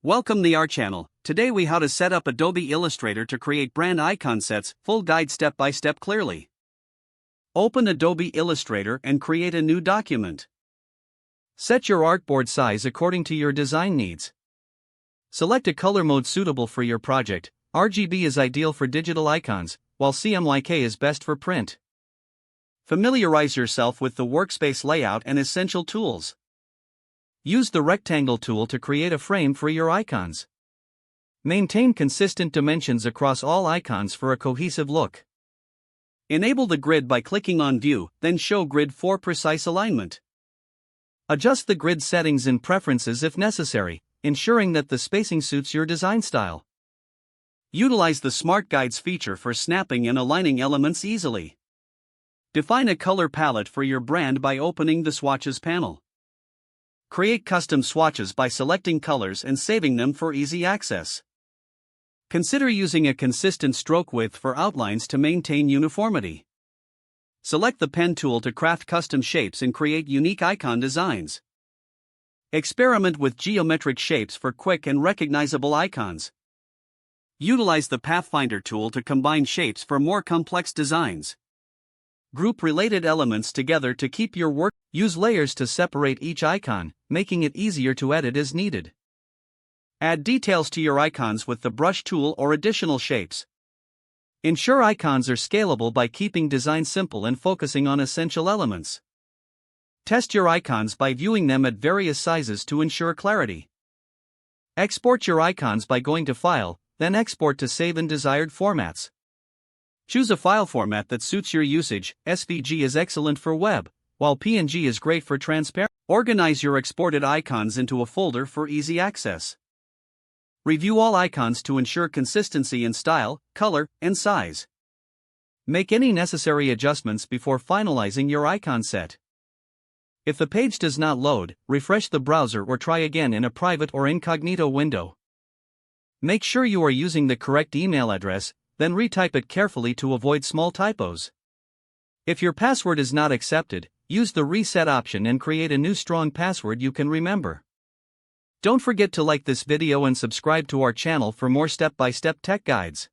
Welcome to our channel. Today we how to set up Adobe Illustrator to create brand icon sets, full guide step by step clearly. Open Adobe Illustrator and create a new document. Set your artboard size according to your design needs. Select a color mode suitable for your project. RGB is ideal for digital icons, while CMYK is best for print. Familiarize yourself with the workspace layout and essential tools. Use the rectangle tool to create a frame for your icons. Maintain consistent dimensions across all icons for a cohesive look. Enable the grid by clicking on View, then Show Grid for precise alignment. Adjust the grid settings in Preferences if necessary, ensuring that the spacing suits your design style. Utilize the Smart Guides feature for snapping and aligning elements easily. Define a color palette for your brand by opening the Swatches panel. Create custom swatches by selecting colors and saving them for easy access. Consider using a consistent stroke width for outlines to maintain uniformity. Select the pen tool to craft custom shapes and create unique icon designs. Experiment with geometric shapes for quick and recognizable icons. Utilize the Pathfinder tool to combine shapes for more complex designs. Group related elements together to keep your work. Use layers to separate each icon, making it easier to edit as needed. Add details to your icons with the brush tool or additional shapes. Ensure icons are scalable by keeping design simple and focusing on essential elements. Test your icons by viewing them at various sizes to ensure clarity. Export your icons by going to File, then Export to save in desired formats. Choose a file format that suits your usage. SVG is excellent for web, while PNG is great for transparent. Organize your exported icons into a folder for easy access. Review all icons to ensure consistency in style, color, and size. Make any necessary adjustments before finalizing your icon set. If the page does not load, refresh the browser or try again in a private or incognito window. Make sure you are using the correct email address, then retype it carefully to avoid small typos. If your password is not accepted, use the reset option and create a new strong password you can remember. Don't forget to like this video and subscribe to our channel for more step-by-step tech guides.